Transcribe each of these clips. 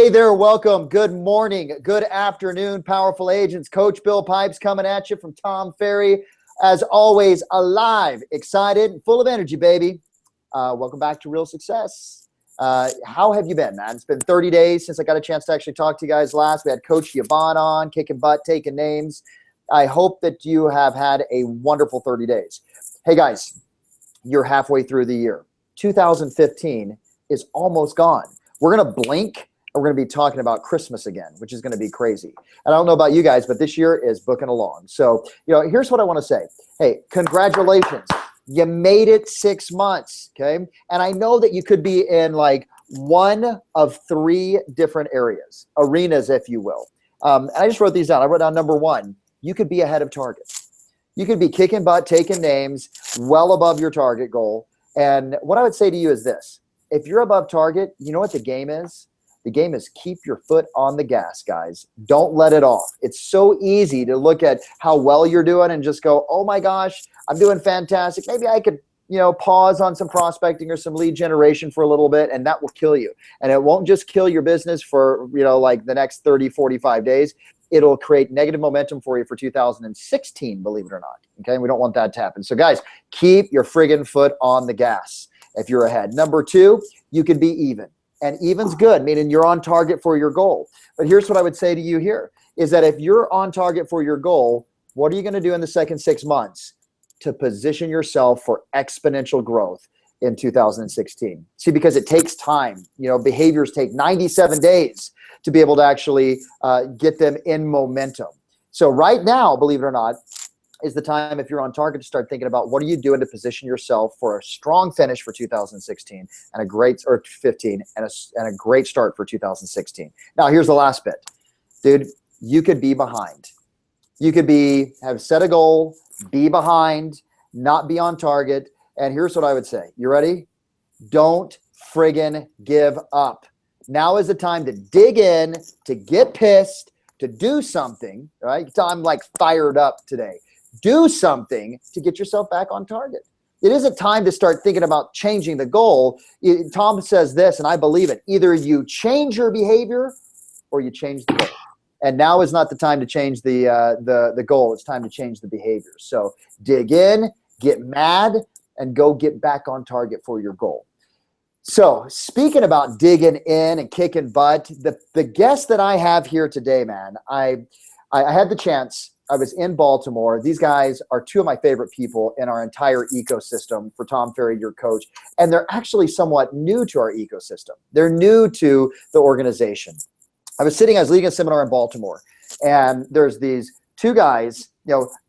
Hey there, welcome. Good morning, good afternoon, powerful agents. Coach Bill Pipes coming at you from Tom Ferry. As always, alive, excited, and full of energy, baby. Welcome back to Real Success. How have you been, man? It's been 30 days since I got a chance to actually talk to you guys last. We had Coach Yvonne on, kicking butt, taking names. I hope that you have had a wonderful 30 days. Hey, guys, you're halfway through the year. 2015 is almost gone. We're going to blink. We're going to be talking about Christmas again, which is going to be crazy. And I don't know about you guys, but this year is booking along. So, here's what I want to say. Hey, congratulations. You made it 6 months, okay? And I know that you could be in like one of 3 different arenas, if you will. And I just wrote these down. I wrote down number 1, you could be ahead of target. You could be kicking butt, taking names, well above your target goal. And what I would say to you is this. If you're above target, you know what the game is? The game is keep your foot on the gas, guys. Don't let it off. It's so easy to look at how well you're doing and just go, oh my gosh, I'm doing fantastic. Maybe I could, pause on some prospecting or some lead generation for a little bit, and that will kill you. And it won't just kill your business for, like the next 30, 45 days. It'll create negative momentum for you for 2016, believe it or not. Okay, we don't want that to happen. So guys, keep your friggin' foot on the gas if you're ahead. Number 2, you could be even. And even's good, meaning you're on target for your goal. But here's what I would say to you here, is that if you're on target for your goal, what are you going to do in the second 6 months to position yourself for exponential growth in 2016? See, because it takes time. Behaviors take 97 days to be able to actually get them in momentum. So right now, believe it or not, is the time, if you're on target, to start thinking about what are you doing to position yourself for a strong finish for 2016 and a great, or 15 and a great start for 2016. Now, here's the last bit, dude. You could be behind. You could have set a goal, be behind, not be on target. And here's what I would say. You ready? Don't friggin' give up. Now is the time to dig in, to get pissed, to do something, right? I'm like fired up today. Do something to get yourself back on target. It isn't time to start thinking about changing the goal. Tom says this, and I believe it. Either you change your behavior or you change the goal. And now is not the time to change the goal. It's time to change the behavior. So dig in, get mad, and go get back on target for your goal. So speaking about digging in and kicking butt, the guest that I have here today, man, I had the chance. I was in Baltimore. These guys are 2 of my favorite people in our entire ecosystem for Tom Ferry, your coach. And they're actually somewhat new to our ecosystem. They're new to the organization. I was leading a seminar in Baltimore, and there's these 2 guys,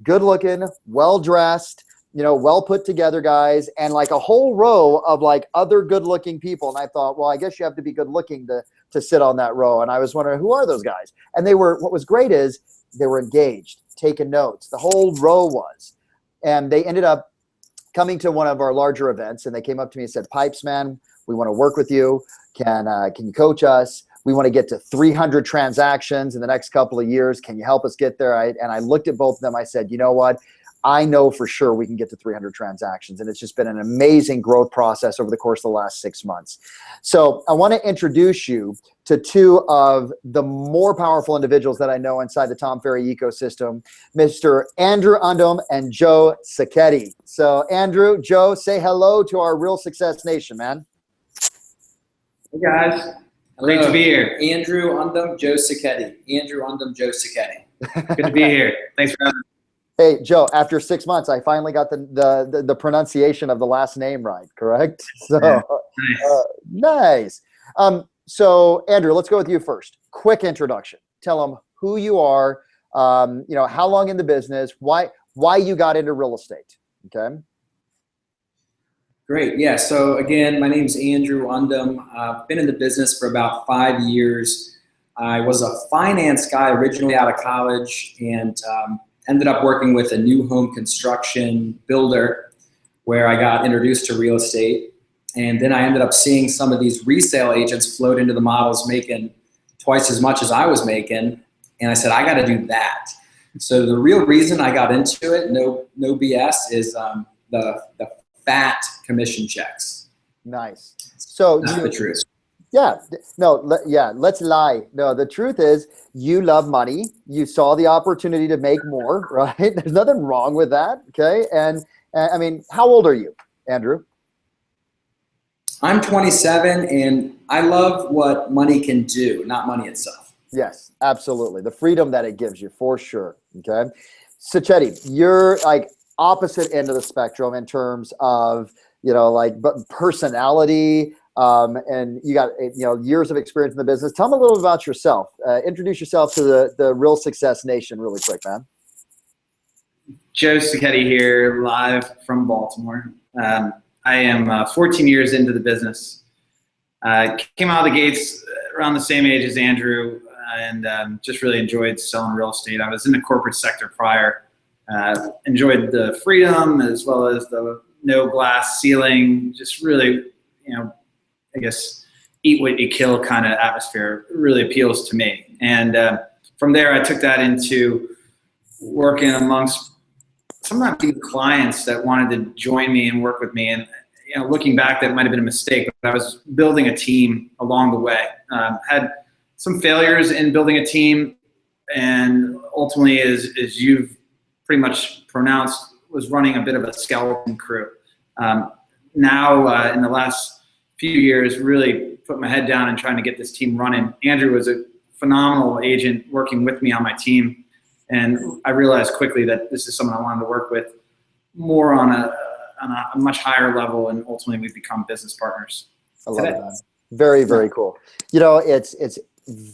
good looking, well-dressed, well put together guys, and like a whole row of like other good looking people. And I thought, well, I guess you have to be good looking to sit on that row. And I was wondering, who are those guys? And what was great is they were engaged, taking notes. The whole row was. And they ended up coming to one of our larger events, and they came up to me and said, Pipes, man, we want to work with you. Can you coach us? We want to get to 300 transactions in the next couple of years. Can you help us get there? And I looked at both of them. I said, you know what? I know for sure we can get to 300 transactions. And it's just been an amazing growth process over the course of the last 6 months. So I want to introduce you to 2 of the more powerful individuals that I know inside the Tom Ferry ecosystem, Mr. Andrew Undem and Joe Sachetti. So Andrew, Joe, say hello to our Real Success Nation, man. Hey guys. Great to be here. Andrew Undem, Joe Sachetti. Andrew Undem, Joe Sachetti. Good to be here. Thanks for having me. Hey, Joe, after 6 months, I finally got the pronunciation of the last name right, correct? So, nice. So, Andrew, let's go with you first. Quick introduction. Tell them who you are, how long in the business, why you got into real estate, okay? Great. Yeah, so again, my name is Andrew Undem. I've been in the business for about 5 years. I was a finance guy originally out of college, and ended up working with a new home construction builder where I got introduced to real estate. And then I ended up seeing some of these resale agents float into the models making twice as much as I was making. And I said, I got to do that. So the real reason I got into it, no BS, is the fat commission checks. Nice. So that's the truth. Yeah, no, let's lie. No, the truth is you love money. You saw the opportunity to make more, right? There's nothing wrong with that. Okay. And I mean, how old are you, Andrew? I'm 27, and I love what money can do, not money itself. Yes, absolutely. The freedom that it gives you, for sure. Okay. Sachetti, you're like opposite end of the spectrum in terms of, like but personality, and you got, years of experience in the business. Tell me a little bit about yourself. Introduce yourself to the Real Success Nation really quick, man. Joe Sachetti here, live from Baltimore. I am 14 years into the business. Came out of the gates around the same age as Andrew, and just really enjoyed selling real estate. I was in the corporate sector prior. Enjoyed the freedom as well as the no glass ceiling, just really, I guess, eat what you kill kind of atmosphere really appeals to me. And from there, I took that into working amongst some of my clients that wanted to join me and work with me. And looking back, that might have been a mistake, but I was building a team along the way. Had some failures in building a team, and ultimately, as you've pretty much pronounced, was running a bit of a skeleton crew. Now, in the last few years, really put my head down and trying to get this team running. Andrew was a phenomenal agent working with me on my team, and I realized quickly that this is someone I wanted to work with more on a much higher level, and ultimately we've become business partners. I love that. Very, very cool. It's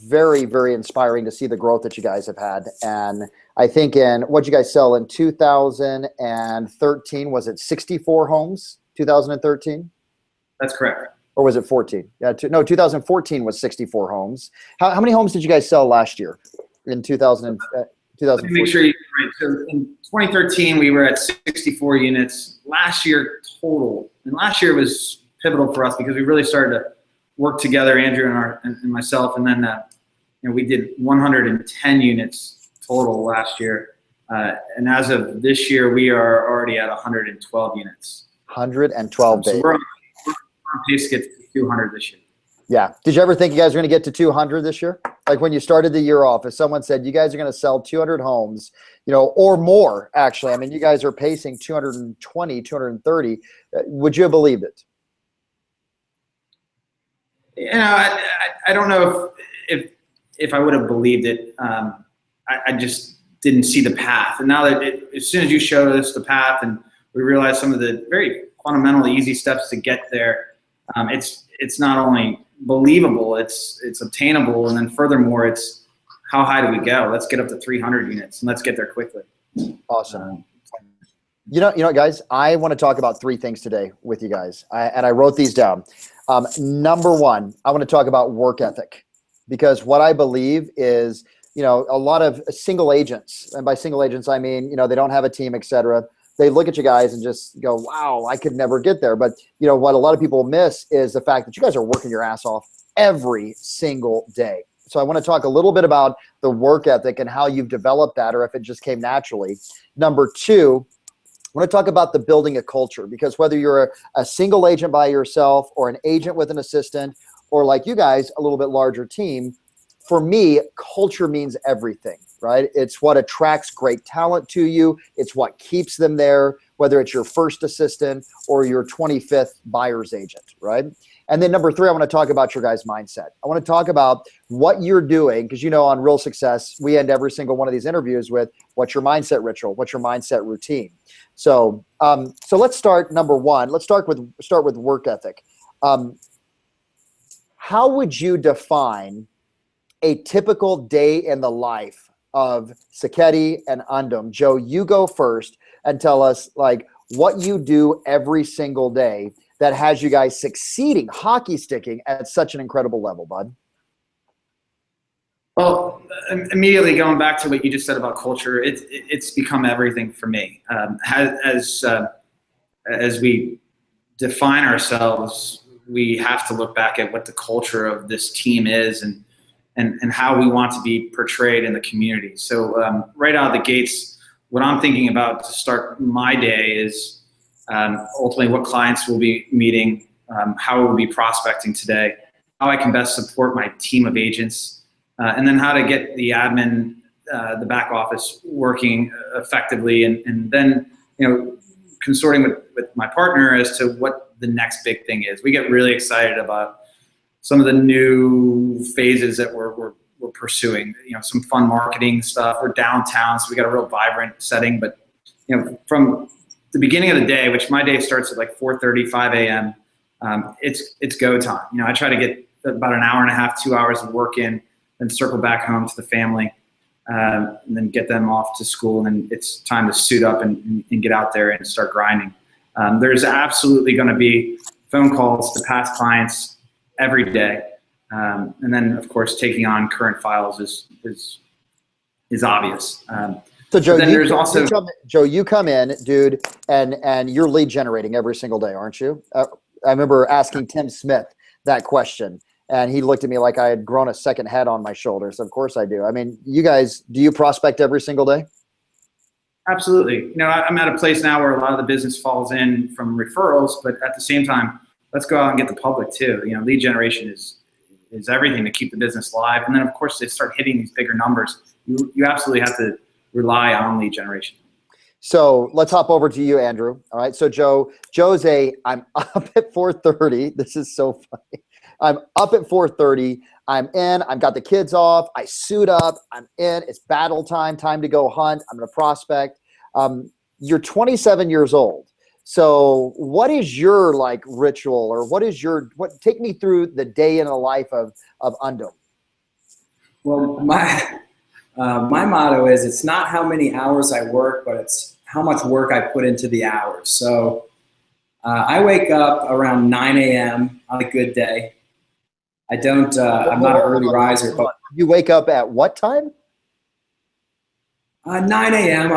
very, very inspiring to see the growth that you guys have had. And I think what you guys sell in 2013, was it 64 homes, 2013? That's correct. Or was it 14? Yeah, 2014 was 64 homes. How many homes did you guys sell last year in 2014? Let me make sure you're right. So in 2013, we were at 64 units. Last year total, and last year was pivotal for us because we really started to work together, Andrew and myself, and then we did 110 units total last year. And as of this year, we are already at 112 units. 112 days. So we're on pace to get to 200 this year. Yeah. Did you ever think you guys were going to get to 200 this year? Like when you started the year off, if someone said you guys are going to sell 200 homes, or more, actually, I mean, you guys are pacing 220, 230. Would you have believed it? I don't know if I would have believed it. I just didn't see the path. And now that as soon as you showed us the path and we realized some of the very fundamental easy steps to get there, it's not only believable, it's obtainable, and then furthermore, it's how high do we go? Let's get up to 300 units and let's get there quickly. Awesome. You know what, guys? I want to talk about three things today with you guys, and I wrote these down. Number one, I want to talk about work ethic, because what I believe is, a lot of single agents, and by single agents I mean, they don't have a team, etc. They look at you guys and just go, wow, I could never get there. But what a lot of people miss is the fact that you guys are working your ass off every single day. So I want to talk a little bit about the work ethic and how you've developed that, or if it just came naturally. Number two, I want to talk about the building a culture, because whether you're a single agent by yourself or an agent with an assistant, or like you guys, a little bit larger team, for me, culture means everything, right? It's what attracts great talent to you. It's what keeps them there, whether it's your first assistant or your 25th buyer's agent, right? And then number three, I want to talk about your guys' mindset. I want to talk about what you're doing, because on Real Success, we end every single one of these interviews with what's your mindset ritual, what's your mindset routine. So let's start number one. Let's start with work ethic. How would you define a typical day in the life of Sachetti and Undem? Joe, you go first and tell us like what you do every single day that has you guys succeeding, hockey sticking at such an incredible level, bud. Well, immediately going back to what you just said about culture, it's become everything for me. As we define ourselves, we have to look back at what the culture of this team is and how we want to be portrayed in the community. So right out of the gates, what I'm thinking about to start my day is ultimately what clients we'll be meeting, how we'll be prospecting today, how I can best support my team of agents, and then how to get the admin, the back office working effectively, and then, consorting with my partner as to what the next big thing is. We get really excited about some of the new phases that we're pursuing. Some fun marketing stuff. We're downtown, so we got a real vibrant setting. But from the beginning of the day, which my day starts at like 4:30, 5 a.m., it's go time. I try to get about an hour and a half, 2 hours of work in, then circle back home to the family, and then get them off to school. And then it's time to suit up and get out there and start grinding. There's absolutely going to be phone calls to past clients every day. And then, of course, taking on current files is obvious. So Joe, Joe, you come in, dude, and you're lead generating every single day, aren't you? I remember asking Tim Smith that question, and he looked at me like I had grown a second head on my shoulders. Of course I do. I mean, you guys, do you prospect every single day? Absolutely. I'm at a place now where a lot of the business falls in from referrals, but at the same time, let's go out and get the public too. Lead generation is everything to keep the business live. And then, of course, they start hitting these bigger numbers. You absolutely have to rely on lead generation. So let's hop over to you, Andrew. All right. So I'm up at 4:30. This is so funny. I'm up at 4:30. I'm in. I've got the kids off. I suit up. I'm in. It's battle time. Time to go hunt. I'm going to prospect. You're 27 years old. So what is your ritual, or take me through the day in the life of Undem? Well, my motto is, it's not how many hours I work, but it's how much work I put into the hours. So I wake up around 9 a.m. on a good day. I'm not an early riser. But you wake up at what time? 9 a.m.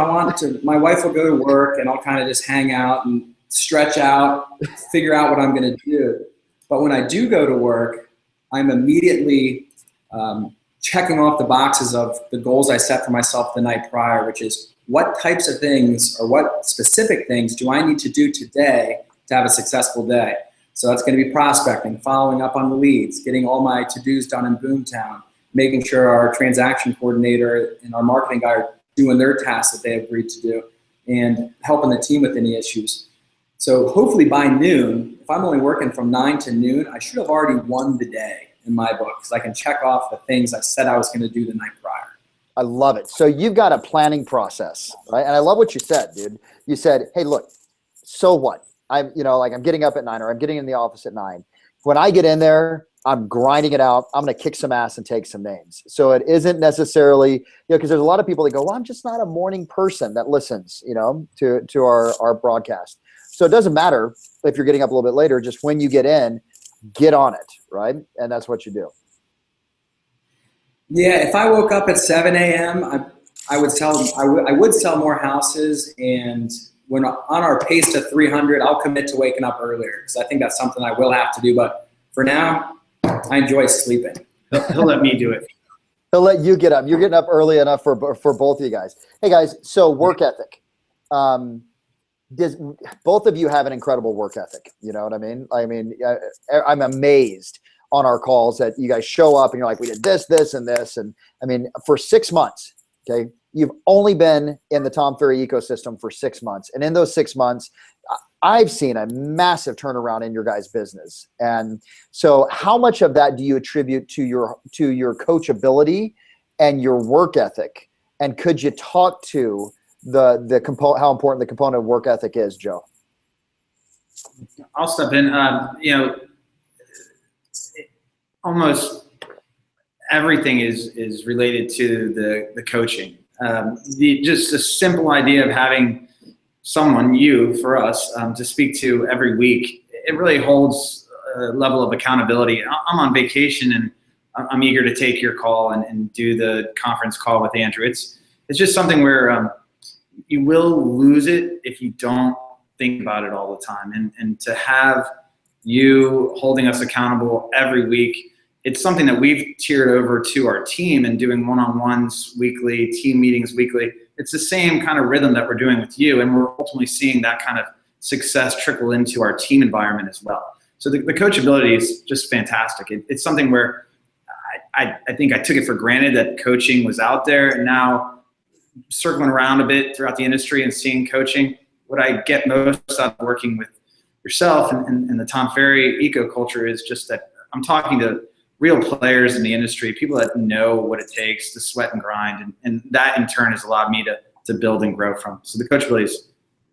My wife will go to work, and I'll kind of just hang out and stretch out, figure out what I'm going to do. But when I do go to work, I'm immediately checking off the boxes of the goals I set for myself the night prior, which is what types of things or what specific things do I need to do today to have a successful day. So that's going to be prospecting, following up on the leads, getting all my to-dos done in Boomtown, making sure our transaction coordinator and our marketing guy are doing their tasks that they agreed to do, and helping the team with any issues. So hopefully by noon, if I'm only working from 9 to noon, I should have already won the day in my book, because I can check off the things I said I was going to do the night prior. I love it. So you've got a planning process, right? And I love what you said, dude. You said, hey, look, so what? I'm getting up at 9, or I'm getting in the office at 9. When I get in there, I'm grinding it out. I'm going to kick some ass and take some names. So it isn't necessarily, because there's a lot of people that go, well, I'm just not a morning person that listens, to our broadcast. So it doesn't matter if you're getting up a little bit later, just when you get in, get on it, right? And that's what you do. Yeah, if I woke up at 7 a.m., I would sell more houses, and when on our pace to 300, I'll commit to waking up earlier, because I think that's something I will have to do. But for now, I enjoy sleeping. He'll let me do it. He'll let you get up. You're getting up early enough for both of you guys. Hey guys, so work ethic. Does both of you have an incredible work ethic? You know what I mean? I'm amazed on our calls that you guys show up and you're like, we did this, this, and this. And I mean, for 6 months, okay, you've only been in the Tom Ferry ecosystem for 6 months. And in those 6 months, I've seen a massive turnaround in your guys' business. And so how much of that do you attribute to your coachability and your work ethic? And could you talk to how important the component of work ethic is, Joe? I'll step in. Almost everything is related to the coaching. Just a simple idea of having someone, for us, to speak to every week, it really holds a level of accountability. I'm on vacation, and I'm eager to take your call and do the conference call with Andrew. It's just something where you will lose it if you don't think about it all the time. And to have you holding us accountable every week, it's something that we've tiered over to our team and doing one-on-ones weekly, team meetings weekly. It's the same kind of rhythm that we're doing with you, and we're ultimately seeing that kind of success trickle into our team environment as well. So the coachability is just fantastic. It's something where I think I took it for granted that coaching was out there, and now circling around a bit throughout the industry and seeing coaching, what I get most out of working with yourself and the Tom Ferry eco culture is just that I'm talking to real players in the industry, people that know what it takes to sweat and grind, and that in turn has allowed me to build and grow from. So the coachability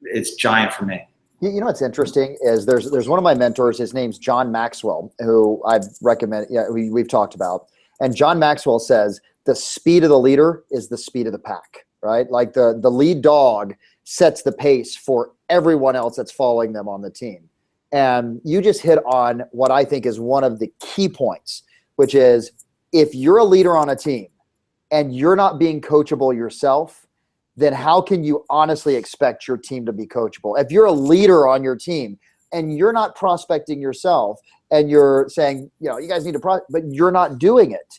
it's giant for me. You know what's interesting is there's one of my mentors. His name's John Maxwell, who I recommend. Yeah, we've talked about. And John Maxwell says the speed of the leader is the speed of the pack, right? Like the lead dog sets the pace for everyone else that's following them on the team. And you just hit on what I think is one of the key points, which is if you're a leader on a team and you're not being coachable yourself, then how can you honestly expect your team to be coachable? If you're a leader on your team and you're not prospecting yourself and you're saying, you guys need to but you're not doing it.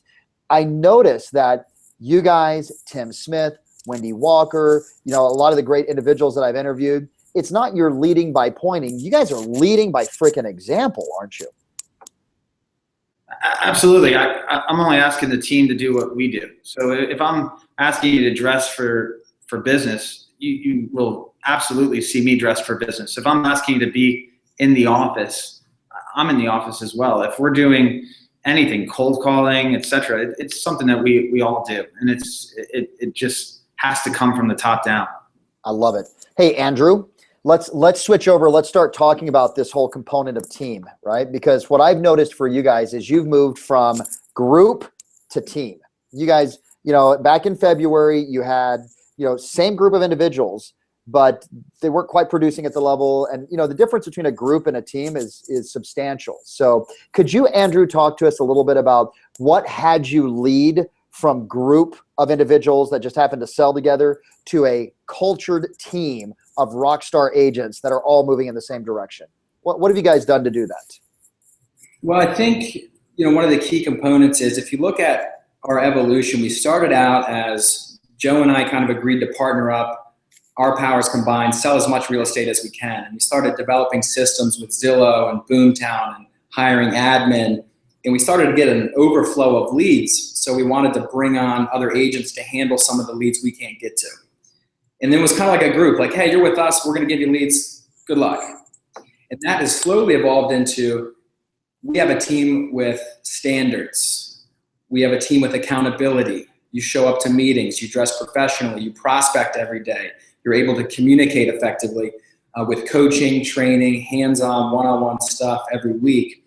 I noticed that you guys, Tim Smith, Wendy Walker, a lot of the great individuals that I've interviewed, it's not you're leading by pointing. You guys are leading by freaking example, aren't you? Absolutely. I'm only asking the team to do what we do. So if I'm asking you to dress for business, you will absolutely see me dressed for business. If I'm asking you to be in the office, I'm in the office as well. If we're doing anything, cold calling, etc., it's something that we all do, and it just has to come from the top down. I love it. Hey, Andrew, let's switch over. Let's start talking about this whole component of team, right? Because what I've noticed for you guys is you've moved from group to team. You guys, back in February, you had same group of individuals, but they weren't quite producing at the level. And, the difference between a group and a team is substantial. So could you, Andrew, talk to us a little bit about what had you lead from group of individuals that just happened to sell together to a cultured team of rock star agents that are all moving in the same direction? What have you guys done to do that? Well, I think, one of the key components is if you look at our evolution, we started out as Joe and I kind of agreed to partner up, our powers combined, sell as much real estate as we can. And we started developing systems with Zillow and Boomtown and hiring admin. And we started to get an overflow of leads. So we wanted to bring on other agents to handle some of the leads we can't get to. And then it was kind of like a group, like, hey, you're with us, we're going to give you leads, good luck. And that has slowly evolved into, we have a team with standards. We have a team with accountability. You show up to meetings, you dress professionally, you prospect every day. You're able to communicate effectively with coaching, training, hands-on, one-on-one stuff every week.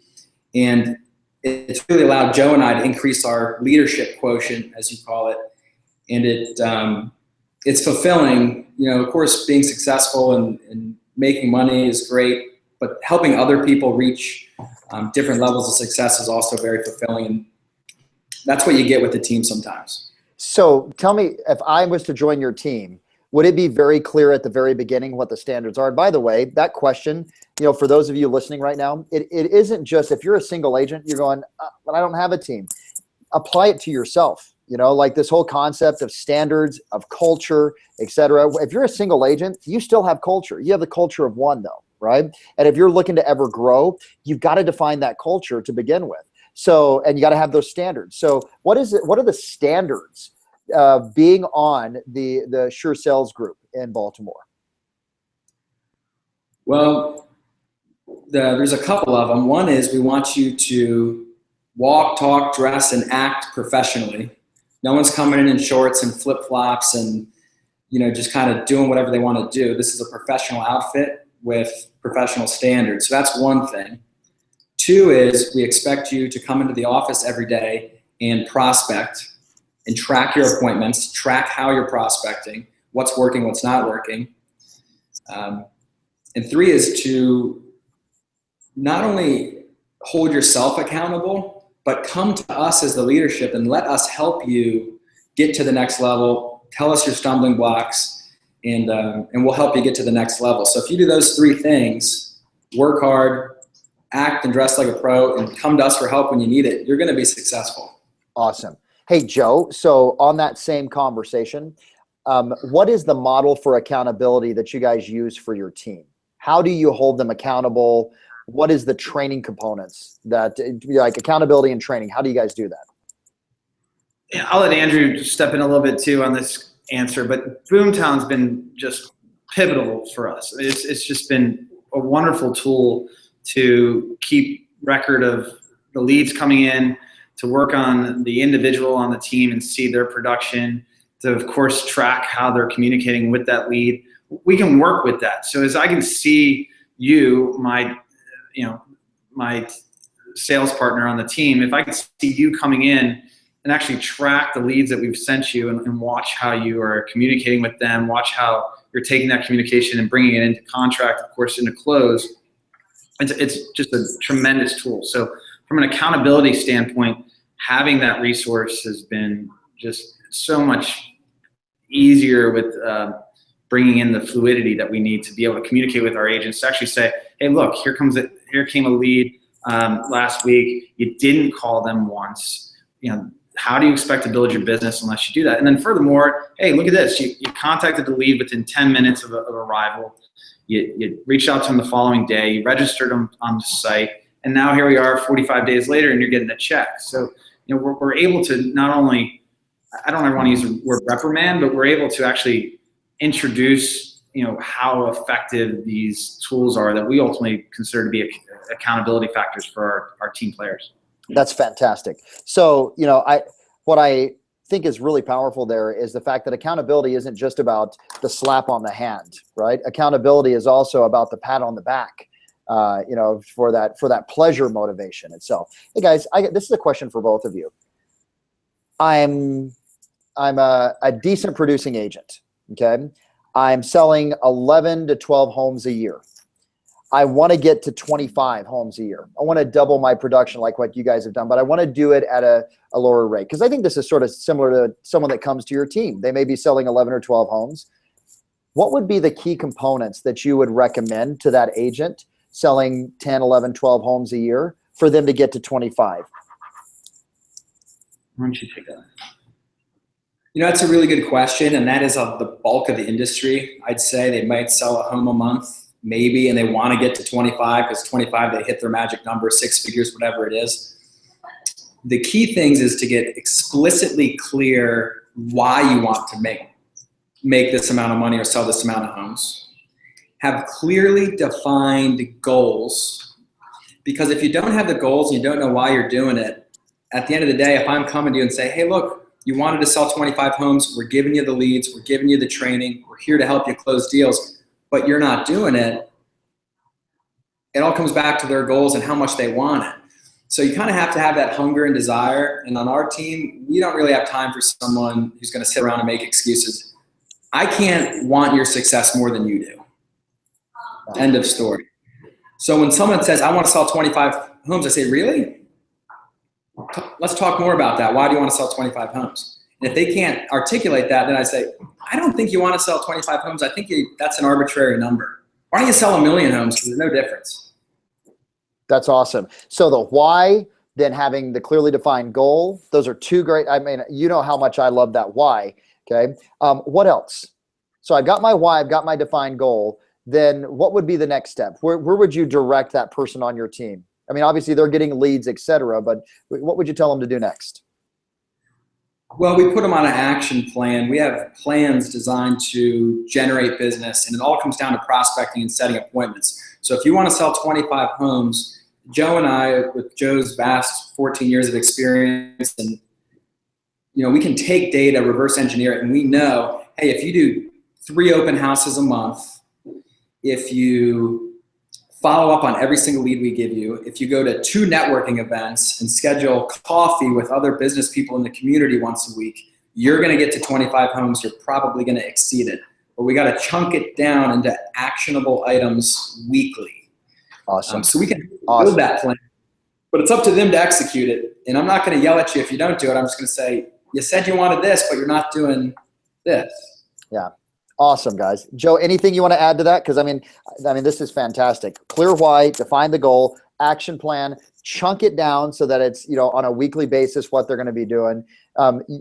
And it's really allowed Joe and I to increase our leadership quotient, as you call it. And it's fulfilling. Of course, being successful and making money is great, but helping other people reach different levels of success is also very fulfilling. And that's what you get with the team sometimes. So tell me, if I was to join your team, would it be very clear at the very beginning what the standards are? And by the way, that question, for those of you listening right now, it isn't just if you're a single agent, you're going, but I don't have a team. Apply it to yourself, like this whole concept of standards, of culture, etc. If you're a single agent, you still have culture. You have the culture of one though, right? And if you're looking to ever grow, you've got to define that culture to begin with. So, and you got to have those standards. So what is it? What are the standards being on the Sure Sales group in Baltimore? Well, there's a couple of them. One is we want you to walk, talk, dress, and act professionally. No one's coming in shorts and flip-flops and, just kind of doing whatever they want to do. This is a professional outfit with professional standards. So that's one thing. Two is we expect you to come into the office every day and prospect and track your appointments, track how you're prospecting, what's working, what's not working. And three is to not only hold yourself accountable, but come to us as the leadership and let us help you get to the next level. Tell us your stumbling blocks, and we'll help you get to the next level. So if you do those three things, work hard, act and dress like a pro, and come to us for help when you need it, you're going to be successful. Awesome. Hey, Joe, so on that same conversation, what is the model for accountability that you guys use for your team? How do you hold them accountable? what is the training components that, like accountability and training? How do you guys do that? Yeah, I'll let Andrew step in a little bit too on this answer, but Boomtown's been just pivotal for us. It's just been a wonderful tool to keep record of the leads coming in, to work on the individual on the team and see their production, to of course track how they're communicating with that lead. We can work with that. So as I can see you, my sales partner on the team, if I can see you coming in and actually track the leads that we've sent you and watch how you are communicating with them, watch how you're taking that communication and bringing it into contract, of course, into close, it's just a tremendous tool. So from an accountability standpoint, having that resource has been just so much easier with bringing in the fluidity that we need to be able to communicate with our agents to actually say, hey, look, here came a lead last week. You didn't call them once. How do you expect to build your business unless you do that? And then furthermore, hey, look at this. You contacted the lead within 10 minutes of arrival. You reached out to them the following day. You registered them on the site. And now here we are 45 days later and you're getting a check. So, we're able to not only, I don't ever want to use the word reprimand, but we're able to actually introduce, how effective these tools are that we ultimately consider to be accountability factors for our team players. That's fantastic. So, what I think is really powerful there is the fact that accountability isn't just about the slap on the hand, right? Accountability is also about the pat on the back, for that pleasure motivation itself. Hey guys, this is a question for both of you. I'm a decent producing agent. Okay. I'm selling 11 to 12 homes a year. I want to get to 25 homes a year. I want to double my production like what you guys have done, but I want to do it at a lower rate. Because I think this is sort of similar to someone that comes to your team. They may be selling 11 or 12 homes. What would be the key components that you would recommend to that agent selling 10, 11, 12 homes a year for them to get to 25? Why don't you take that? That's a really good question, and that is the bulk of the industry. I'd say they might sell a home a month, maybe, and they want to get to 25 because 25 they hit their magic number, 6 figures, whatever it is. The key things is to get explicitly clear why you want to make this amount of money or sell this amount of homes. Have clearly defined goals, because if you don't have the goals and you don't know why you're doing it, at the end of the day, if I'm coming to you and say, hey, look, you wanted to sell 25 homes, we're giving you the leads, we're giving you the training, we're here to help you close deals, but you're not doing it, it all comes back to their goals and how much they want it. So you kind of have to have that hunger and desire. And on our team, we don't really have time for someone who's going to sit around and make excuses. I can't want your success more than you do. End of story. So when someone says, I want to sell 25 homes, I say, really? Let's talk more about that. Why do you want to sell 25 homes? And if they can't articulate that, then I say, I don't think you want to sell 25 homes. I think that's an arbitrary number. Why don't you sell 1 million homes? Because there's no difference. That's awesome. So the why, then having the clearly defined goal, those are two great. I mean, you know how much I love that why. Okay. What else? So I've got my why, I've got my defined goal. Then what would be the next step? Where would you direct that person on your team? I mean, obviously they're getting leads, et cetera, but what would you tell them to do next? Well, we put them on an action plan. We have plans designed to generate business, and it all comes down to prospecting and setting appointments. So if you want to sell 25 homes, Joe and I, with Joe's vast 14 years of experience, and we can take data, reverse engineer it, and we know, hey, if you do 3 open houses a month, if you follow up on every single lead we give you, if you go to 2 networking events and schedule coffee with other business people in the community once a week, you're going to get to 25 homes. You're probably going to exceed it. But we got to chunk it down into actionable items weekly. Awesome. So we can build that plan. But it's up to them to execute it. And I'm not going to yell at you if you don't do it. I'm just going to say, you said you wanted this, but you're not doing this. Yeah. Awesome, guys. Joe, anything you want to add to that? Because I mean, this is fantastic. Clear why, define the goal, action plan, chunk it down so that it's on a weekly basis what they're going to be doing.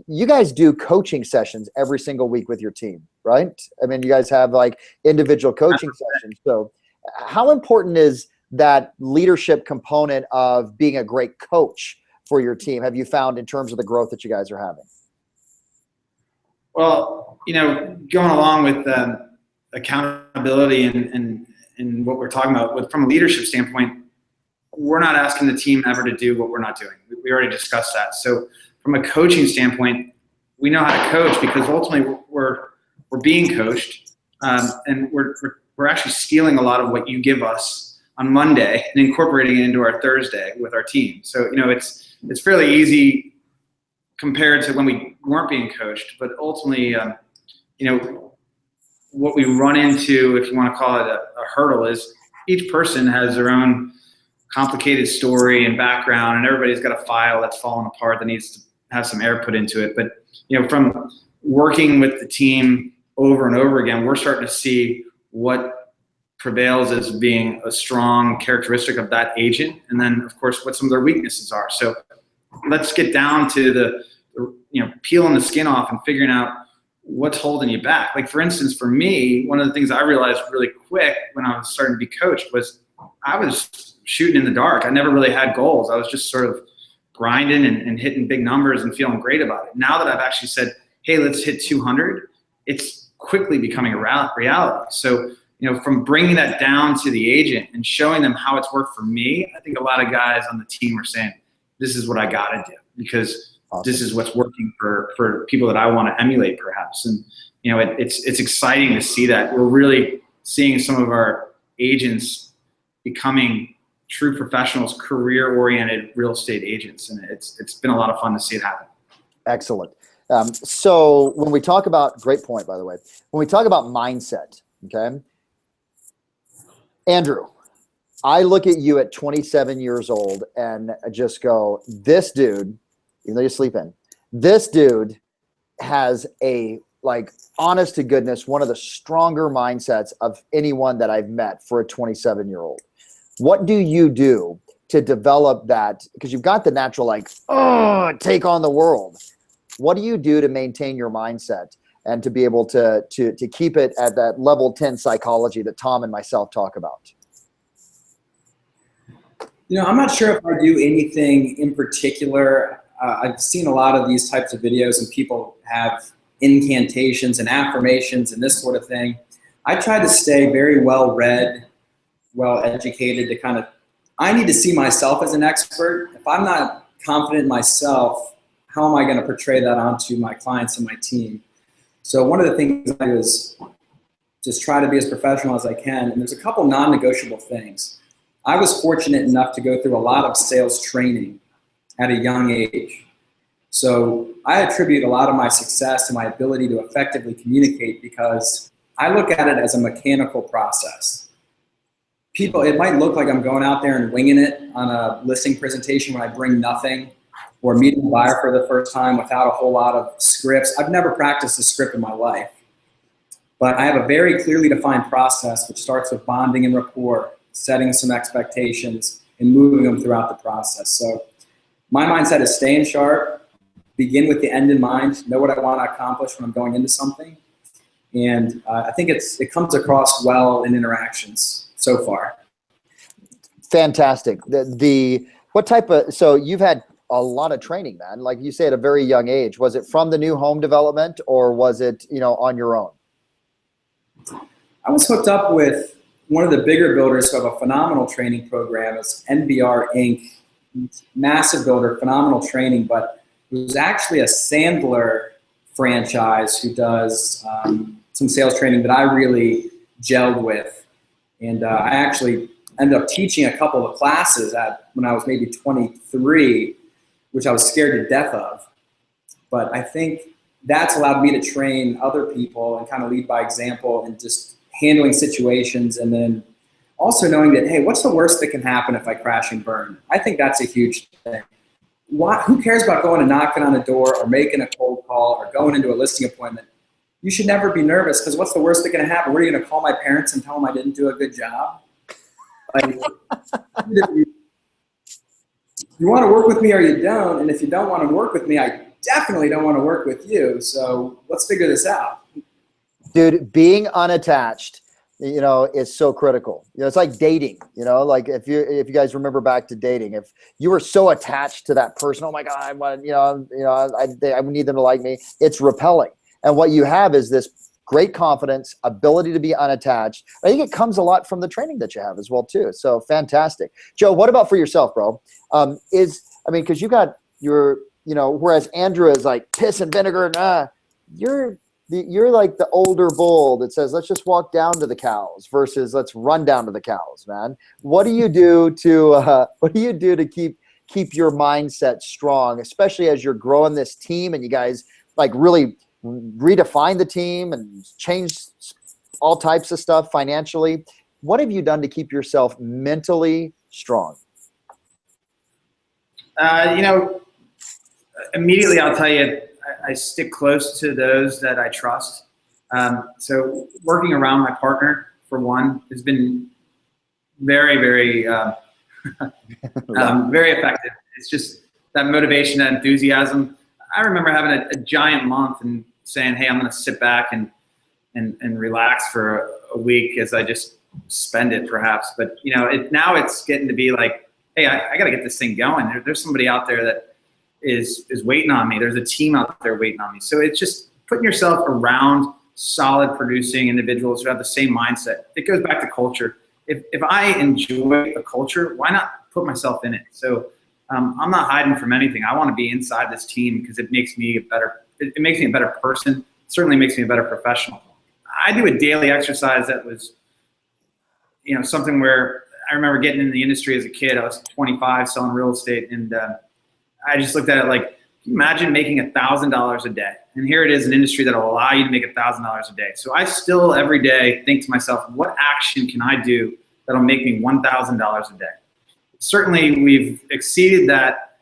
You guys do coaching sessions every single week with your team, right? I mean, you guys have like individual coaching sessions. So how important is that leadership component of being a great coach for your team have you found in terms of the growth that you guys are having? Well, going along with accountability and what we're talking about from a leadership standpoint, we're not asking the team ever to do what we're not doing. We already discussed that. So from a coaching standpoint, we know how to coach because ultimately we're being coached, and we're actually stealing a lot of what you give us on Monday and incorporating it into our Thursday with our team. So it's fairly easy compared to when we weren't being coached, but ultimately, what we run into, if you want to call it a hurdle, is each person has their own complicated story and background, and everybody's got a file that's fallen apart that needs to have some air put into it. But from working with the team over and over again, we're starting to see what prevails as being a strong characteristic of that agent, and then of course what some of their weaknesses are. So let's get down to the peeling the skin off and figuring out what's holding you back. Like, for instance, for me, one of the things I realized really quick when I was starting to be coached was I was shooting in the dark. I never really had goals. I was just sort of grinding and hitting big numbers and feeling great about it. Now that I've actually said, hey, let's hit 200, it's quickly becoming a reality. So, from bringing that down to the agent and showing them how it's worked for me, I think a lot of guys on the team are saying, this is what I got to do because this is what's working for people that I want to emulate perhaps. And, it's exciting to see that. We're really seeing some of our agents becoming true professionals, career-oriented real estate agents. And it's been a lot of fun to see it happen. Excellent. So when we talk about, great point, by the way, when we talk about mindset, okay, Andrew, I look at you at 27 years old and just go, this dude, even though you sleep in, this dude has honest to goodness, one of the stronger mindsets of anyone that I've met for a 27-year-old. What do you do to develop that? Because you've got the natural, take on the world. What do you do to maintain your mindset and to be able to keep it at that level 10 psychology that Tom and myself talk about? I'm not sure if I do anything in particular. I've seen a lot of these types of videos and people have incantations and affirmations and this sort of thing. I try to stay very well read, well educated to I need to see myself as an expert. If I'm not confident in myself, how am I going to portray that onto my clients and my team? So one of the things I do is just try to be as professional as I can. And there's a couple non-negotiable things. I was fortunate enough to go through a lot of sales training at a young age. So I attribute a lot of my success to my ability to effectively communicate because I look at it as a mechanical process. It might look like I'm going out there and winging it on a listing presentation when I bring nothing, or meeting a buyer for the first time without a whole lot of scripts. I've never practiced a script in my life, but I have a very clearly defined process which starts with bonding and rapport, setting some expectations, and moving them throughout the process. So my mindset is staying sharp, begin with the end in mind, know what I want to accomplish when I'm going into something. And I think it comes across well in interactions so far. Fantastic. So you've had a lot of training, man. Like you say, at a very young age. Was it from the new home development or was it, on your own? I was hooked up with one of the bigger builders who have a phenomenal training program. It's NBR Inc. Massive builder, phenomenal training, but it was actually a Sandler franchise who does some sales training that I really gelled with. And I actually ended up teaching a couple of classes when I was maybe 23, which I was scared to death of. But I think that's allowed me to train other people and kind of lead by example and just handling situations, and then also knowing that, hey, what's the worst that can happen if I crash and burn? I think that's a huge thing. Who cares about going and knocking on a door or making a cold call or going into a listing appointment? You should never be nervous, because what's the worst that can happen? What, are you going to call my parents and tell them I didn't do a good job? You want to work with me or you don't, and if you don't want to work with me, I definitely don't want to work with you. So let's figure this out. Dude, being unattached, you know, is so critical. You know, it's like dating, you know, like if you guys remember back to dating, if you were so attached to that person, oh my God, I want, I need them to like me. It's repelling. And what you have is this great confidence, ability to be unattached. I think it comes a lot from the training that you have as well too. So fantastic. Joe, what about for yourself, bro? Because you got your, you know, whereas Andrew is like piss and vinegar, you're like the older bull that says, let's just walk down to the cows versus let's run down to the cows, man. What do you do to keep your mindset strong, especially as you're growing this team and you guys like really redefine the team and change all types of stuff financially? What have you done to keep yourself mentally strong? Immediately I'll tell you, I stick close to those that I trust. So working around my partner, for one, has been very, very, very effective. It's just that motivation, that enthusiasm. I remember having a giant month and saying, hey, I'm going to sit back and relax for a week as I just spend it perhaps. But, you know, now it's getting to be like, hey, I got to get this thing going. There's somebody out there that is waiting on me. There's a team out there waiting on me. So it's just putting yourself around solid producing individuals who have the same mindset. It goes back to culture. If I enjoy a culture, why not put myself in it? So I'm not hiding from anything. I want to be inside this team because it makes me it makes me a better person. It certainly makes me a better professional. I do a daily exercise that was, you know, something where I remember getting in the industry as a kid. I was 25 selling real estate, and I just looked at it like, can you imagine making $1,000 a day? And here it is, an industry that will allow you to make $1,000 a day. So I still every day think to myself, what action can I do that'll make me $1,000 a day? Certainly we've exceeded that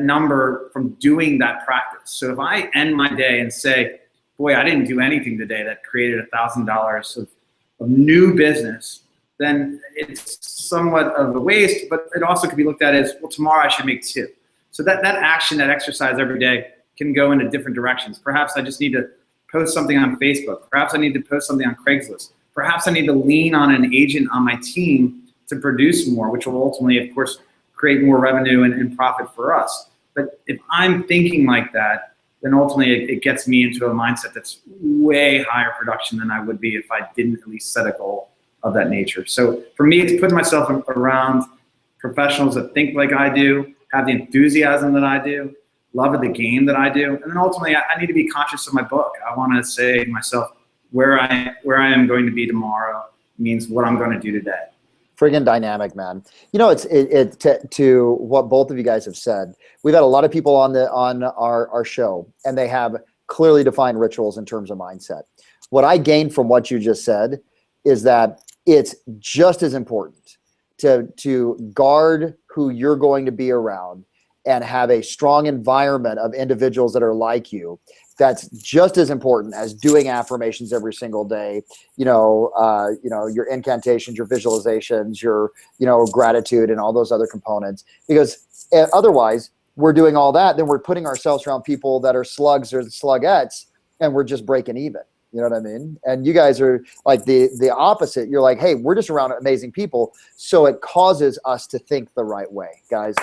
number from doing that practice. So if I end my day and say, boy, I didn't do anything today that created $1,000 of new business, then it's somewhat of a waste, but it also could be looked at as, well, tomorrow I should make 2. So that action, that exercise every day can go into different directions. Perhaps I just need to post something on Facebook. Perhaps I need to post something on Craigslist. Perhaps I need to lean on an agent on my team to produce more, which will ultimately, of course, create more revenue and profit for us. But if I'm thinking like that, then ultimately it gets me into a mindset that's way higher production than I would be if I didn't at least set a goal of that nature. So for me, it's putting myself around professionals that think like I do, have the enthusiasm that I do, love of the game that I do, and then ultimately I need to be conscious of my book. I want to say to myself, where I am going to be tomorrow means what I'm going to do today. Friggin' dynamic, man. You know, to what both of you guys have said. We've had a lot of people on our show, and they have clearly defined rituals in terms of mindset. What I gained from what you just said is that it's just as important to guard who you're going to be around and have a strong environment of individuals that are like you. That's just as important as doing affirmations every single day. Your incantations, your visualizations, your gratitude, and all those other components. Because otherwise, we're doing all that, then we're putting ourselves around people that are slugs or sluggettes, and we're just breaking even. You know what I mean? And you guys are like the opposite. You're like, hey, we're just around amazing people, so it causes us to think the right way, guys.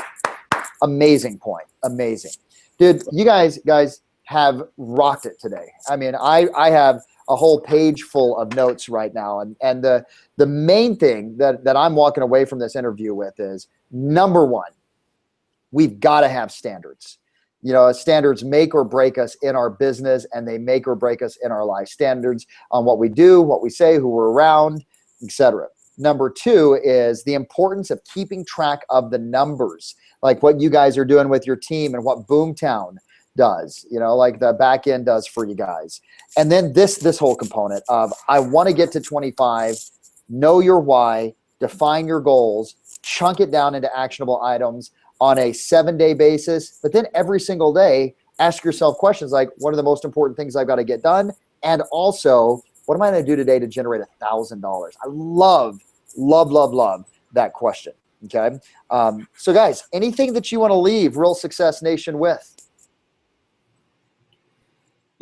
Amazing point. Amazing, dude. You guys have rocked it today. I mean, I have a whole page full of notes right now, and the main thing that I'm walking away from this interview with is, number one, we've got to have standards. You know, standards make or break us in our business, and they make or break us in our life. Standards on what we do, what we say, who we're around, etc. Number two is the importance of keeping track of the numbers, like what you guys are doing with your team and what Boomtown does, like the back end does for you guys. And then this whole component of, I want to get to 25, know your why, define your goals, chunk it down into actionable items on a 7-day basis, but then every single day, ask yourself questions like, what are the most important things I've got to get done? And also, what am I going to do today to generate $1,000? I love that question, okay? So guys, anything that you want to leave Real Success Nation with?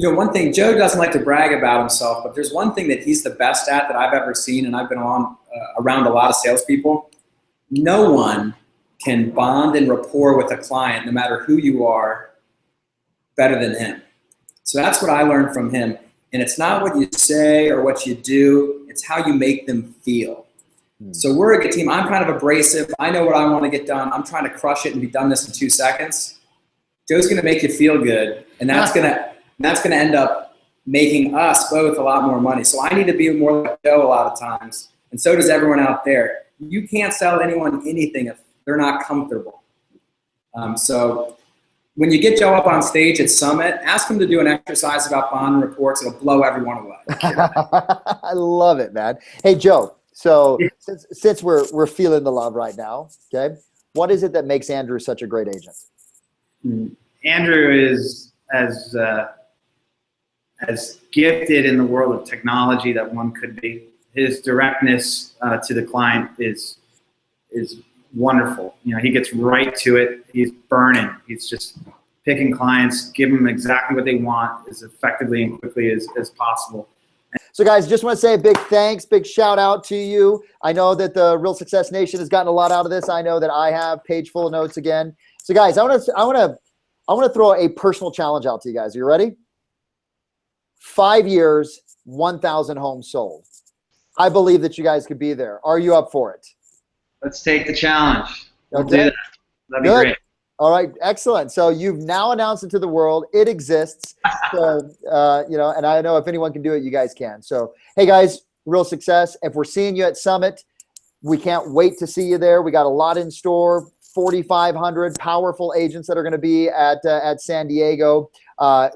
You know, one thing, Joe doesn't like to brag about himself, but there's one thing that he's the best at that I've ever seen, and I've been around a lot of salespeople. No one can bond and rapport with a client, no matter who you are, better than him. So that's what I learned from him. And it's not what you say or what you do, it's how you make them feel. So we're a good team. I'm kind of abrasive. I know what I want to get done. I'm trying to crush it and be done this in 2 seconds. Joe's going to make you feel good, and that's going to end up making us both a lot more money. So I need to be more like Joe a lot of times, and so does everyone out there. You can't sell anyone anything if they're not comfortable. So when you get Joe up on stage at Summit, ask him to do an exercise about bond reports. It'll blow everyone away. I love it, man. Hey, Joe. So since we're feeling the love right now, okay, what is it that makes Andrew such a great agent? Andrew is as gifted in the world of technology that one could be. His directness to the client is wonderful. You know, he gets right to it. He's burning. He's just picking clients, give them exactly what they want as effectively and quickly as possible. So guys, just want to say a big thanks, big shout out to you. I know that the Real Success Nation has gotten a lot out of this. I know that I have. Page full of notes again. So guys, I want to throw a personal challenge out to you guys. Are you ready? 5 years, 1,000 homes sold. I believe that you guys could be there. Are you up for it? Let's take the challenge. We'll Okay. do that. That'd be great. All right, excellent. So you've now announced it to the world. It exists. So, you know, and I know if anyone can do it, you guys can. So, hey guys, Real Success. If we're seeing you at Summit, we can't wait to see you there. We got a lot in store. 4,500 powerful agents that are going to be at San Diego.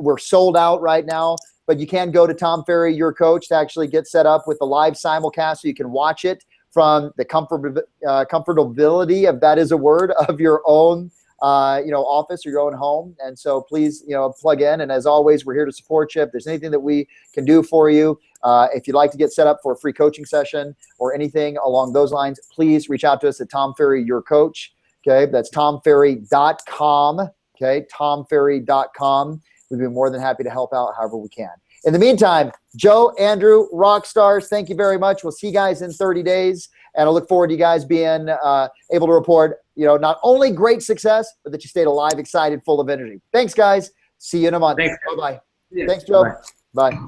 We're sold out right now, but you can go to Tom Ferry, your coach, to actually get set up with the live simulcast so you can watch it from the comfortability, if that is a word, of your own office or your own home. And so please, plug in. And as always, we're here to support you. If there's anything that we can do for you, if you'd like to get set up for a free coaching session or anything along those lines, please reach out to us at Tom Ferry, your coach. Okay. That's tomferry.com. Okay. tomferry.com. We'd be more than happy to help out however we can. In the meantime, Joe, Andrew, rock stars, thank you very much. We'll see you guys in 30 days. And I look forward to you guys being able to report, not only great success, but that you stayed alive, excited, full of energy. Thanks, guys. See you in a month. Thanks. Bye-bye. Yeah. Thanks, Joe. Bye. Bye.